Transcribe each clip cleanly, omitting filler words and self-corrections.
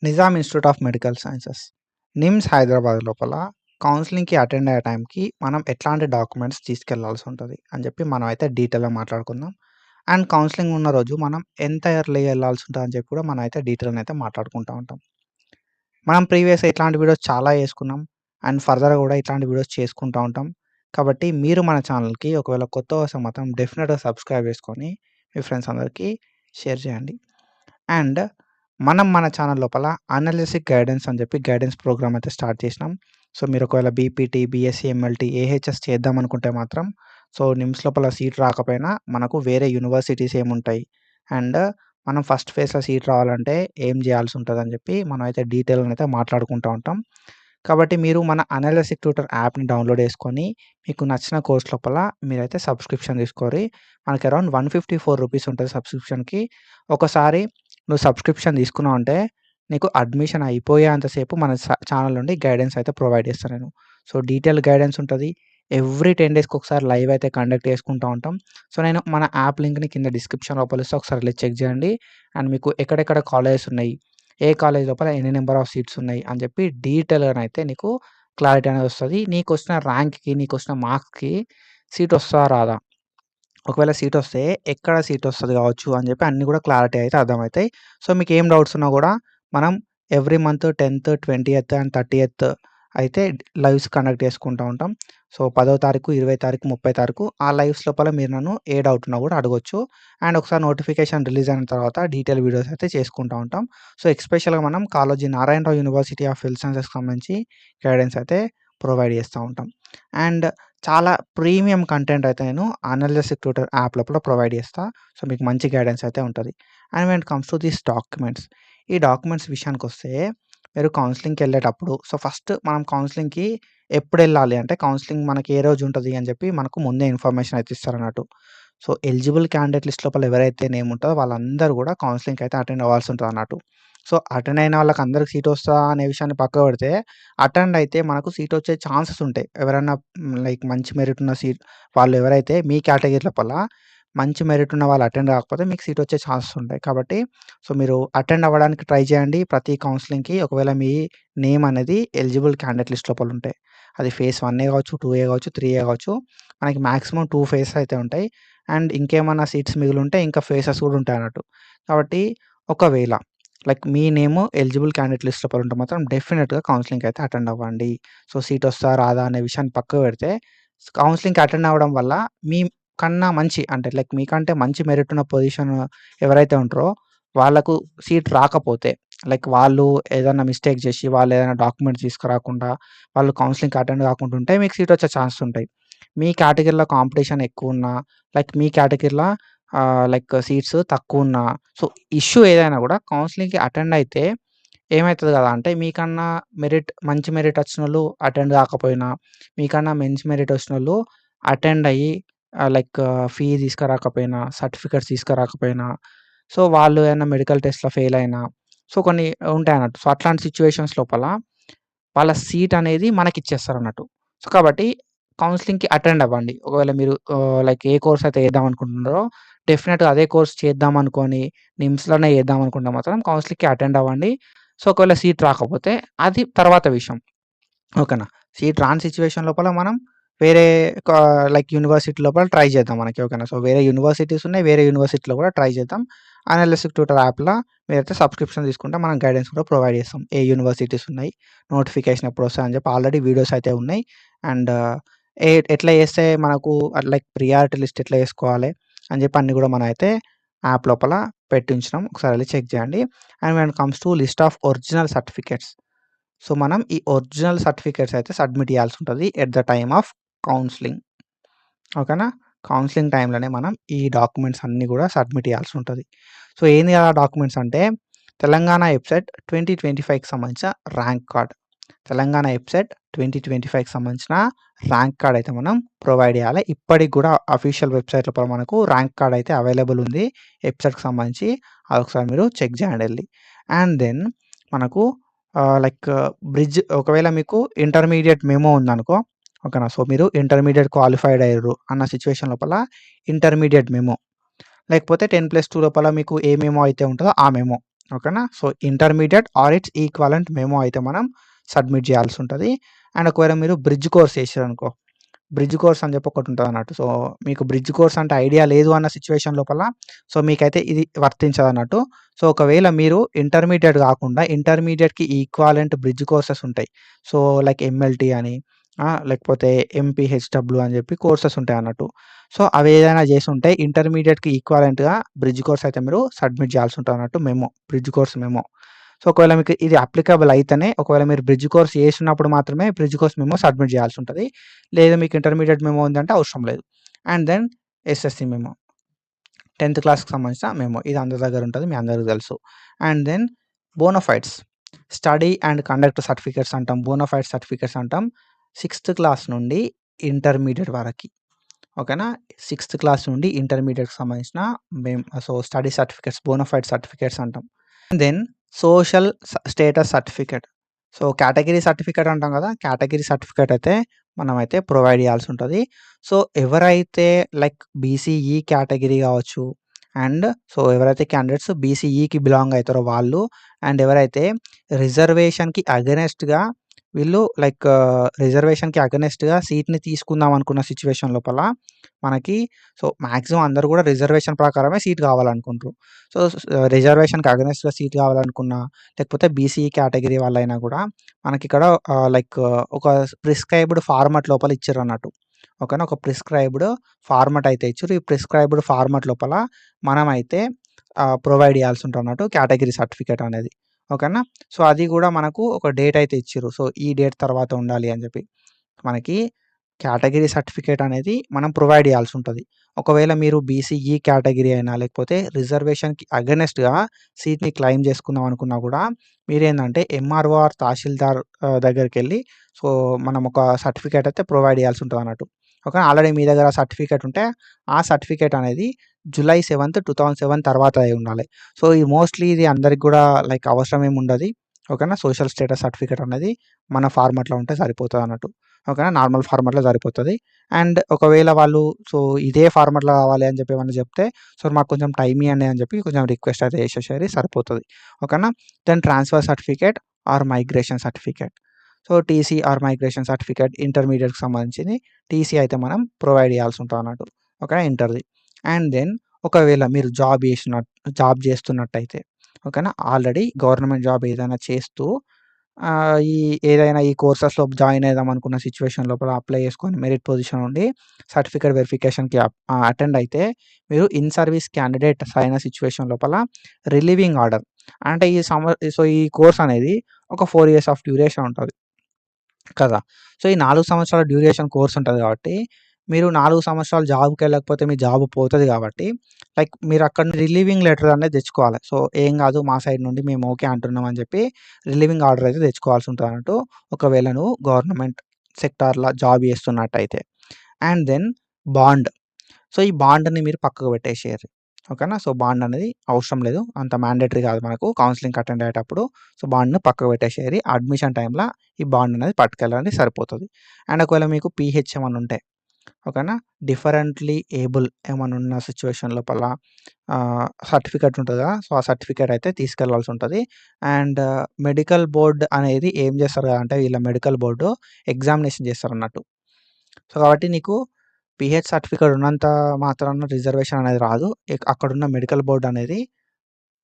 Nizam institute of medical sciences. NIMS Hyderabad లోపల కౌన్సెలింగ్‌కి attend అయ్యే టైంకి మనం ఎట్లాంటి డాక్యుమెంట్స్ తీసుకెళ్లాల్సి ఉంటది అని చెప్పి మనం అయితే డీటెయిల్‌గా మాట్లాడుకుందాం. అండ్ కౌన్సెలింగ్ ఉన్న రోజు మనం ఎంత ఎర్లీ ఎళ్ళాల్సి ఉంటదని చెప్పి కూడా మనం అయితే డీటెయిల్‌గా అయితే మాట్లాడుకుంటా ఉంటాం. మనం ప్రీవియస్‌గా ఇట్లాంటి వీడియోస్ చాలా చేసుకున్నాం. అండ్ ఫర్దర్‌గా కూడా ఇట్లాంటి వీడియోస్ చేసుకుంటా ఉంటాం. కాబట్టి మీరు మన ఛానెల్‌కి ఒకవేళ కొత్తగా వస్తే మాత్రం డెఫినిట్‌గా సబ్స్క్రైబ్ చేసుకొని మీ ఫ్రెండ్స్ అందరికీ షేర్ చేయండి. అండ్ మనం మన ఛానల్ లోపల అనలిటిక్ గైడెన్స్ అని చెప్పి గైడెన్స్ ప్రోగ్రామ్ అయితే స్టార్ట్ చేసినాం. సో, మీరు ఒకవేళ బీపీటీ, బీఎస్సీ, ఎంఎల్టీ, ఏహెచ్ఎస్ చేద్దాం అనుకుంటే మాత్రం సో, నిమ్స్ లోపల సీట్ రాకపోయినా మనకు వేరే యూనివర్సిటీస్ ఏముంటాయి? అండ్ మనం ఫస్ట్ ఫేజ్‌లో సీట్ రావాలంటే ఏం చేయాల్సి ఉంటదని చెప్పి మనం అయితే డీటెయిల్‌గా అయితే మాట్లాడుకుంటా ఉంటాం. కాబట్టి మీరు మన అనలిటిక్ ట్యూటర్ యాప్‌ని డౌన్‌లోడ్ చేసుకొని మీకు నచ్చిన కోర్స్ లోపల మీరైతే సబ్స్క్రిప్షన్ తీసుకోరి. మనకి అరౌండ్ రూ. 154 ఉంటది సబ్స్క్రిప్షన్‌కి. ఒకసారి నువ్వు సబ్స్క్రిప్షన్ తీసుకున్నావంటే నీకు అడ్మిషన్ అయిపోయేంత సేపు మన ఛానల్ నుండి గైడెన్స్ అయితే ప్రొవైడ్ చేస్తా నేను. సో, డీటెయిల్డ్ గైడెన్స్ ఉంటది. ఎవ్రీ 10 డేస్‌కి ఒకసారి లైవ్ అయితే కండక్ట్ చేసుకుంటా ఉంటాం. సో, నేను మన యాప్ లింక్‌ని కింద డిస్క్రిప్షన్ లోపల ఇస్తా. ఒకసారి వెళ్లి చెక్ చేయండి. అండ్ మీకు ఎక్కడెక్కడ కాలేజెస్ ఉన్నాయి, ఏ కాలేజ్ లోపల ఎన్ని నంబర్ ఆఫ్ సీట్స్ ఉన్నాయి అని చెప్పి డీటెయిల్‌గానైతే నీకు క్లారిటీ అనేది వస్తది. నీకొచ్చిన ర్యాంక్‌కి, నీకొచ్చిన మార్క్స్‌కి సీట్ వస్తదా? రాదా? ఒకవేళ సీటొస్తే ఎక్కడ సీటొస్తది గావచ్చు అని జెప్పి అన్నీ గూడా క్లారిటీ అయితే అర్థమైతాయి. సో, మీకేం డౌట్స్ ఉన్నా గూడా మనం ఎవ్రీ మంత్ 10థ్, 20థ్ అండ్ 30థ్ అయితే లైవ్స్ కండక్ట్ చేసుకుంటా ఉంటాం. సో, 10వ తారీఖు, 20 తారీఖు, 30 తారీఖు ఆ లైవ్స్ లోపల మీరు నన్ను ఏ డౌట్ ఉన్నా గూడా అడగొచ్చు. అండ్ ఒకసారి నోటిఫికేషన్ రిలీజ్ అయిన తర్వాత డీటెయిల్ వీడియోస్ అయితే చేసుకుంటా ఉంటాం. సో, ఎస్పెషల్‌గా మనం Kaloji Narayanarao university of health సైన్సెస్‌కి సంబంధించి గైడెన్స్ అయితే ప్రొవైడ్ చేస్తా ఉంటాం. అండ్ చాలా ప్రీమియం కంటెంట్ అయితే నేను అనలిటిక్ ట్యూటర్ యాప్ లోపల ప్రొవైడ్ చేస్తా. సో, మీకు మంచి గైడెన్స్ అయితే ఉంటది. And when it comes to these documents. ఈ డాక్యుమెంట్స్ విషయానికొస్తే మీరు కౌన్సెలింగ్‌కెళ్ళేటప్పుడు సో, ఫస్ట్ మనం కౌన్సెలింగ్‌కి ఎప్పుడెళ్ళాలి అంటే కౌన్సెలింగ్ మనకి ఏ రోజు ఉంటది అని చెప్పి మనకు ముందే ఇన్ఫర్మేషన్ అయితే ఇస్తారన్నట్టు. సో, ఎలిజిబుల్ క్యాండిడేట్ లిస్ట్ లోపల ఎవరైతే నేమ్ ఉంటదో వాళ్ళందరూ గూడా కౌన్సెలింగ్‌కి అయితే అటెండ్ అవ్వాల్సి ఉంటదన్నట్టు. సో, అటెండ్ అయిన వాళ్ళకందరికి సీట్ వస్తదా అనే విషయాన్ని పక్కకు పెడితే అటెండ్ అయితే మనకు సీట్ వచ్చే ఛాన్సెస్ ఉంటాయి. ఎవరైనా లైక్ మంచి మెరిట్ ఉన్న వాళ్ళు ఎవరైతే మీ కేటగిరీ లోపల మంచి మెరిట్ ఉన్న వాళ్ళు అటెండ్ కాకపోతే మీకు సీట్ వచ్చే ఛాన్సెస్ ఉంటాయి. కాబట్టి సో, మీరు అటెండ్ అవ్వడానికి ట్రై చేయండి. ప్రతి కౌన్సెలింగ్‌కి ఒకవేళ మీ నేమ్ అనేది ఎలిజిబుల్ క్యాండిడేట్ లిస్ట్ లోపల ఉంటే. అది ఫేజ్ 1 కావచ్చు, 2 కావచ్చు, 3 కావచ్చు. మనకి మాక్సిమం 2 ఫేజెస్ అయితే ఉంటాయి. అండ్ ఇంకేమన్నా సీట్స్ మిగిలుంటే ఇంకా ఫేజెస్ కూడా ఉంటాయన్నట్టు. కాబట్టి ఒకవేళ లైక్ మీ నేము ఎలిజిబుల్ క్యాండిడేట్ లిస్ట్ లోపల ఉంటే మాత్రం డెఫినిట్‌గా కౌన్సెలింగ్‌కి అయితే అటెండ్ అవ్వండి. సో, సీట్ వస్తదా? రాదా? అనే విషయాన్ని పక్కకు పెడితే కౌన్సెలింగ్‌కి అటెండ్ అవ్వడం వల్ల మీ కన్నా మంచి అంటే లైక్ మీకంటే మంచి మెరిట్ ఉన్న పొజిషన్ ఎవరైతే ఉంటారో వాళ్ళకు సీట్ రాకపోతే లైక్ వాళ్ళు ఏదన్నా మిస్టేక్ చేసి వాళ్ళు ఏదైనా డాక్యుమెంట్స్ తీసుకురాకుండా వాళ్ళు కౌన్సెలింగ్‌కి అటెండ్ కాకుండా ఉంటే మీకు సీట్ వచ్చే ఛాన్సెస్ ఉంటాయి. మీ కేటగిరీలో కాంపిటీషన్ ఎక్కువున్నా లైక్ మీ కేటగిరీలో లైక్ సీట్స్ తక్కువున్నా సో, ఇష్యూ ఏదైనా గూడా కౌన్సెలింగ్‌కి అటెండ్ అయితే ఏమైతది గదా! అంటే మీకన్నా మంచి మెరిట్ వచ్చినోళ్ళు అటెండ్ గాకపోయినా, మీకన్నా మంచి మెరిట్ వచ్చినోళ్ళు అటెండ్ అయ్యి లైక్ ఫీ తీసుకురాకపోయినా, సర్టిఫికేట్స్ తీసుకురాకపోయినా, సో, వాళ్ళు ఏమన్నా మెడికల్ టెస్ట్‌లో ఫెయిల్ అయినా, సో, కొన్ని ఉంటాయన్నట్టు. సో, అట్లాంటి సిట్యుయేషన్స్ లోపల వాళ్ళ సీట్ అనేది మనకిచ్చేస్తారన్నట్టు. సో, కాబట్టి కౌన్సెలింగ్‌కి అటెండ్ అవ్వండి. ఒకవేళ మీరు లైక్ ఏ కోర్స్ అయితే చేద్దాం అనుకుంటున్నారో డెఫినిట్‌గా అదే కోర్స్ చేద్దాం అనుకోని నిమ్స్‌లోనే చేద్దాం అనుకుంటే మాత్రం కౌన్సెలింగ్‌కి అటెండ్ అవ్వండి. సో, ఒకవేళ సీట్ రాకపోతే అది తర్వాత విషయం. ఓకేనా. సీట్ రాని సిట్యుయేషన్ లోపల మనం వేరే కా లైక్ యూనివర్సిటీ లోపల ట్రై చేద్దాం మనకి. ఓకేనా. సో, వేరే యూనివర్సిటీస్ ఉన్నాయి. వేరే యూనివర్సిటీలో కూడా ట్రై చేద్దాం. అనలిటిక్ ట్యూటర్ యాప్‌ల మీరైతే సబ్స్క్రిప్షన్ తీసుకుంటే మనం గైడెన్స్ కూడా ప్రొవైడ్ చేస్తాం. ఏ యూనివర్సిటీస్ ఉన్నాయి, నోటిఫికేషన్ ఎప్పుడొస్తాయని చెప్పి ఆల్రెడీ వీడియోస్ అయితే ఉన్నాయి. అండ్ ఎట్లా చేస్తే మనకు లైక్ ప్రియారిటీ లిస్ట్ ఎట్లా చేసుకోవాలి అని చెప్పి అన్నీ కూడా మనం అయితే యాప్ లోపల పెట్టి ఉంచినాం. ఒకసారి వెళ్లి చెక్ చేయండి. And when it comes to list of original certificates. So, మనం ఈ ఒరిజినల్ సర్టిఫికేట్స్ అయితే సబ్మిట్ చేయాల్సి ఉంటది at the time of counselling. ఓకేనా. కౌన్సెలింగ్ టైమ్‌లోనే మనం ఈ డాక్యుమెంట్స్ అన్నీ గూడా సబ్మిట్ చేయాల్సి ఉంటది. సో, ఏంది ఆ డాక్యుమెంట్స్ అంటే తెలంగాణ ఎబ్సెట్ 2025కి సంబంధించిన ర్యాంక్ కార్డ్. తెలంగాణ ఎబ్సెట్ 2025కి సంబంధించిన ర్యాంక్ కార్డ్ అయితే మనం ప్రొవైడ్ చేయాలి. ఇప్పటికి గూడా అఫీషియల్ వెబ్‌సైట్ లోపల మనకు ర్యాంక్ కార్డ్ అయితే అవైలబుల్ ఉంది. ఎబ్సెట్‌కి సంబంధించి అదొకసారి మీరు చెక్ చేయండి ఎళ్లి. అండ్ దెన్ మనకు లైక్ ఒకవేళ మీకు ఇంటర్మీడియేట్ మెమో ఉందనుకో ఓకేనా. సో, మీరు ఇంటర్మీడియేట్ క్వాలిఫైడ్ అయ్యిర్రు అన్న సిట్యుయేషన్ లోపల ఇంటర్మీడియేట్ మెమో లేకపోతే 10+2 లోపల మీకు ఏ మెమో అయితే ఉంటదో ఆ మెమో ఓకేనా. So, intermediate or it's equivalent memo అయితే మనం సబ్మిట్ చేయాల్సి ఉంటుంది. అండ్ ఒకవేళ మీరు బ్రిడ్జ్ కోర్స్ చేసారనుకో, బ్రిడ్జ్ కోర్స్ అని చెప్పి ఒకటి ఉంటదన్నట్టు. సో, మీకు బ్రిడ్జ్ కోర్స్ అంటే ఐడియా లేదు అన్న సిట్యుయేషన్ లోపల సో, మీకైతే ఇది వర్తించదన్నట్టు. సో, ఒకవేళ మీరు ఇంటర్మీడియేట్ కాకుండా ఇంటర్మీడియేట్‌కి ఈక్వాలెంట్ బ్రిడ్జ్ కోర్సెస్ ఉంటాయి. సో, లైక్ ఎంఎల్టీ అని లేకపోతే ఎంపీహెచ్‌డబ్ల్యూ అని చెప్పి కోర్సెస్ ఉంటాయన్నట్టు. సో, అవి ఏదైనా చేసుంటే ఇంటర్మీడియేట్‌కి ఈక్వాలెంట్‌గా బ్రిడ్జ్ కోర్స్ అయితే మీరు సబ్మిట్ చేయాల్సి ఉంటదన్నట్టు memo. Bridge course memo. So, ఒకవేళ మీకు ఇది అప్లికబుల్ అయితేనే ఒకవేళ మీరు బ్రిడ్జ్ కోర్స్ చేసినప్పుడు మాత్రమే బ్రిడ్జ్ కోర్స్ మెమో సబ్మిట్ చేయాల్సి ఉంటది. లేదా మీకు ఇంటర్మీడియేట్ మెమో ఉందంటే అవసరం లేదు. And then SSC memo. 10థ్ క్లాస్‌కి సంబంధించిన మెమో. ఇది అందరి దగ్గర ఉంటది. మీ అందరికి తెలుసు. And then bonafides. Study and conduct certificates అంటాం. బోనోఫైడ్ సర్టిఫికేట్స్ అంటాం. 6థ్ క్లాస్ నుండి ఇంటర్మీడియేట్ వరకి. ఓకేనా. 6థ్ క్లాస్ నుండి ఇంటర్మీడియేట్‌కి సంబంధించిన so, study certificates, bonafide certificates అంటాం. Then social status certificate. So, category certificate అంటాం కదా! కేటగిరీ సర్టిఫికేట్ అయితే మనమైతే ప్రొవైడ్ చేయాల్సి ఉంటది. సో, ఎవరైతే లైక్ బీసీఈ కేటగిరీ కావచ్చు. అండ్ సో, ఎవరైతే క్యాండిడేట్స్ బీసీఈకి బిలాంగ్ అయితారో వాళ్ళు అండ్ ఎవరైతే రిజర్వేషన్‌కి అగైనెస్ట్‌గా వీళ్ళు లైక్ రిజర్వేషన్‌కి అగైనెస్ట్‌గా సీట్‌ని తీసుకుందాం అనుకున్న సిట్యుయేషన్ లోపల మనకి సో, మాక్సిమం అందరూ కూడా రిజర్వేషన్ ప్రకారమే సీట్ కావాలనుకుంటారు. సో, రిజర్వేషన్‌కి అగైనెస్ట్‌గా సీట్ కావాలనుకున్నా, లేకపోతే బీసీఈ కేటగిరీ వాళ్ళైనా కూడా మనకిక్కడ లైక్ ఒక ప్రిస్క్రైబ్డ్ ఫార్మాట్ లోపల ఇచ్చిర్రన్నట్టు. ఓకేనా. ఒక ప్రిస్క్రైబ్డ్ ఫార్మాట్ అయితే ఇచ్చిర్రు. ఈ ప్రిస్క్రైబ్డ్ ఫార్మాట్ లోపల మనమైతే ప్రొవైడ్ చేయాల్సి ఉంటదన్నట్టు కేటగిరీ సర్టిఫికేట్ అనేది. ఓకేనా. సో, అది కూడా మనకు ఒక డేట్ అయితే ఇచ్చిర్రు. సో, ఈ డేట్ తర్వాత ఉండాలి అని చెప్పి. మనకి కేటగిరీ సర్టిఫికేట్ అనేది మనం ప్రొవైడ్ చేయాల్సి ఉంటది. ఒకవేళ మీరు బీసీఈ కేటగిరీ అయినా, లేకపోతే రిజర్వేషన్‌కి అగైనెస్ట్‌గా సీట్‌ని క్లెయిమ్ చేసుకుందాం అనుకున్నా కూడా మీరేందంటే ఎంఆర్ఓ ఆర్ తహసీల్దార్ దగ్గరికెళ్ళి సో, మనం ఒక సర్టిఫికేట్ అయితే ప్రొవైడ్ చేయాల్సి ఉంటదన్నట్టు. ఓకే. ఆల్రెడీ మీ దగ్గర సర్టిఫికేట్ ఉంటే ఆ సర్టిఫికేట్ అనేది జులై 7th, 2007 తర్వాత అయి ఉండాలి. సో, ఈ మోస్ట్‌లీ ఇది అందరికి కూడా లైక్ అవసరం ఏమి ఉండది. ఓకేనా. సోషల్ స్టేటస్ సర్టిఫికేట్ అనేది మన ఫార్మాట్‌లో ఉంటే సరిపోతదన్నట్టు. ఓకేనా. నార్మల్ ఫార్మాట్‌లో సరిపోతది. అండ్ ఒకవేళ వాళ్ళు సో, ఇదే ఫార్మాట్‌లో కావాలి అని చెప్పి ఏమన్నా చెప్తే, సో, మాకు కొంచెం టైమ్ ఇయ్యండి అని చెప్పి కొంచెం రిక్వెస్ట్ అయితే చేసేసేయండి సరిపోతది. ఓకేనా. Then transfer certificate or migration certificate. So, TC or migration certificate ఇంటర్మీడియేట్‌కి సంబంధించింది టీసీ అయితే మనం ప్రొవైడ్ చేయాల్సి ఉంటదన్నట్టు. ఓకేనా. ఇంటర్‌ది. అండ్ దెన్ ఒకవేళ మీరు జాబ్ చేస్తున్నట్టయితే ఓకేనా. ఆల్రెడీ గవర్నమెంట్ జాబ్ ఏదైనా చేస్తూ ఈ ఏదైనా ఈ కోర్సెస్‌లో జాయిన్ అయిదాం అనుకున్న సిట్యుయేషన్ లోపల అప్లై చేసుకొని మెరిట్ పొజిషన్ ఉండి సర్టిఫికేట్ వెరిఫికేషన్‌కి అటెండ్ అయితే మీరు ఇన్ సర్వీస్ క్యాండిడేట్స్ అయిన సిట్యుయేషన్ లోపల రిలీవింగ్ ఆర్డర్ అంటే సో, ఈ కోర్స్ అనేది ఒక 4 ఇయర్స్ ఆఫ్ డ్యూరేషన్ ఉంటది. కదా! సో, ఈ 4 సంవత్సరాల డ్యూరేషన్ కోర్స్ ఉంటది కాబట్టి, మీరు 4 సంవత్సరాలు జాబ్‌కెళ్ళకపోతే మీ జాబ్ పోతది కాబట్టి, లైక్ మీరక్కడ రిలీవింగ్ లెటర్ అనేది తెచ్చుకోవాలి. సో, ఏం గాదు మా సైడ్ నుండి మేము ఓకే అంటున్నాం అని చెప్పి రిలీవింగ్ ఆర్డర్ అయితే తెచ్చుకోవాల్సి ఉంటదన్నట్టు. ఒకవేళ నువ్వు గవర్నమెంట్ సెక్టార్‌ల జాబ్ చేస్తున్నట్టయితే. And then bond. సో, ఈ బాండ్‌ని మీరు పక్కకు పెట్టేసేయాలి. ఓకేనా. సో, బాండ్ అనేది అవసరం లేదు. అంత మ్యాండేటరీ కాదు మనకు కౌన్సెలింగ్‌కి అటెండ్ అయ్యేటప్పుడు. సో, బాండ్‌ని పక్కకు పెట్టేసేయాలి. అడ్మిషన్ టైమ్‌ల ఈ బాండ్ అనేది పట్టుకెళ్ళండి సరిపోతది. అండ్ ఒకవేళ మీకు పీహెచ్ ఏమన్నా ఉంటే ఓకేనా. డిఫరెంట్‌లీ ఏబుల్ ఏమన్నా ఉన్న సిట్యుయేషన్ లోపల సర్టిఫికేట్ ఉంటది కదా! సో, ఆ సర్టిఫికేట్ అయితే తీసుకెళ్లాల్సి ఉంటది. అండ్ మెడికల్ బోర్డ్ అనేది ఏం చేస్తారు అంటే వీళ్ళ మెడికల్ బోర్డు ఎగ్జామినేషన్ చేస్తారన్నట్టు. సో, కాబట్టి నీకు పీహెచ్ సర్టిఫికేట్ ఉన్నంత మాత్రాన రిజర్వేషన్ అనేది రాదు. అక్కడున్న మెడికల్ బోర్డ్ అనేది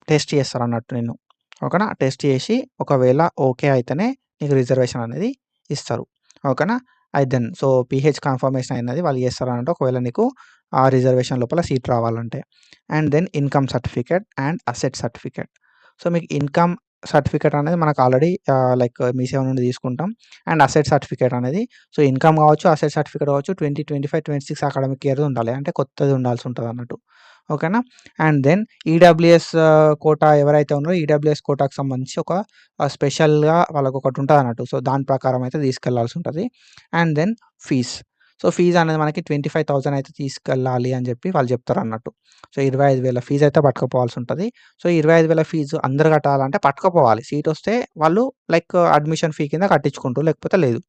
టెస్ట్ చేస్తారన్నట్టు నిన్ను. ఓకేనా. టెస్ట్ చేసి ఒకవేళ ఓకే అయితేనే నీకు రిజర్వేషన్ అనేది ఇస్తారు. ఓకేనా. దెన్ సో, పీహెచ్ కన్ఫర్మేషన్ అనేది వాళ్ళు చేస్తారన్నట్టు ఒకవేళ నీకు ఆ రిజర్వేషన్ లోపల సీట్ రావాలంటే. And then income certificate and asset certificate. So, మీకు ఇన్‌కమ్ సర్టిఫికేట్ అనేది మనకు ఆల్రెడీ లైక్ మీ సేవ నుండి తీసుకుంటాం. అండ్ అసెట్ సర్టిఫికేట్ అనేది సో, ఇన్‌కమ్ కావచ్చు, అసెట్ సర్టిఫికేట్ కావచ్చు 2025, 26 అకాడమిక్ ఇయర్‌ది ఉండాలి. అంటే కొత్తది ఉండాల్సి ఉంటదన్నట్టు. ఓకేనా. అండ్ దెన్ ఈడబ్ల్యూఎస్ కోటా ఎవరైతే ఉన్నారో ఈడబ్ల్యూఎస్ కోటాకి సంబంధించి ఒక స్పెషల్‌గా వాళ్ళకొకటి ఉంటదన్నట్టు. సో, దాని ప్రకారం అయితే తీసుకెళ్లాల్సి ఉంటది. And then fees. So, fees అనేది మనకి 25,000 అయితే తీసుకెళ్ళాలి అని చెప్పి వాళ్ళు చెప్తారన్నట్టు. సో, 25,000 ఫీజ్ అయితే పట్టుకపోవాల్సి ఉంటది. సో, 25,000 ఫీజు అందరూ కట్టాలంటే పట్టుకపోవాలి. సీటొస్తే వాళ్ళు లైక్ అడ్మిషన్ ఫీ కింద కట్టించుకుంటారు. లేకపోతే లేదు.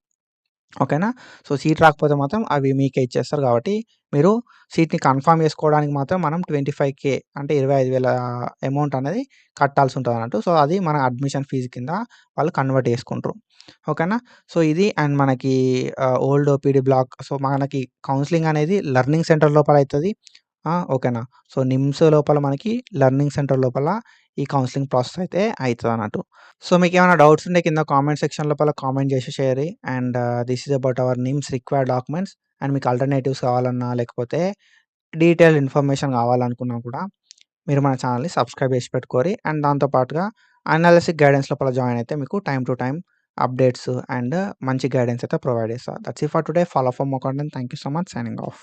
ఓకేనా. సో, సీట్ రాకపోతే మాత్రం అవి మీకే ఇచ్చేస్తారు కాబట్టి, మీరు సీట్‌ని కన్ఫర్మ్ చేసుకోవడానికి మాత్రం మనం 25,000 అంటే 25,000 అమౌంట్ అనేది కట్టాల్సి ఉంటదన్నట్టు. సో, అది మన అడ్మిషన్ ఫీజు కింద వాళ్ళు కన్వర్ట్ చేసుకుంటారు. ఓకేనా. సో, ఇది అండ్ మనకి ఓల్డ్ ఓపీడీ బ్లాక్. సో, మనకి కౌన్సెలింగ్ అనేది లెర్నింగ్ సెంటర్ లోపల అయితది. ఓకేనా. సో, నిమ్స్ లోపల మనకి లెర్నింగ్ సెంటర్ లోపల ఈ కౌన్సెలింగ్ ప్రాసెస్ అయితే అయితదన్నట్టు. సో, మీకేమైనా డౌట్స్ ఉంటే కింద కామెంట్ సెక్షన్ లోపల కామెంట్ చేసేసేయండి. And this is about our names required documents. And మీకు ఆల్టర్‌నేటివ్స్ కావాలన్నా, లేకపోతే డీటెయిల్డ్ ఇన్ఫర్మేషన్ కావాలనుకున్నా కూడా మీరు మన ఛానెల్‌ని సబ్స్క్రైబ్ చేసి పెట్టుకోరి. అండ్ దాంతో పాటుగా అనాలిసిస్ గైడెన్స్ లోపల జాయిన్ అయితే మీకు time to time updates and మంచి గైడెన్స్ అయితే ప్రొవైడ్ చేస్తా. That's it for today. Follow for more content. Thank you so much. Signing off.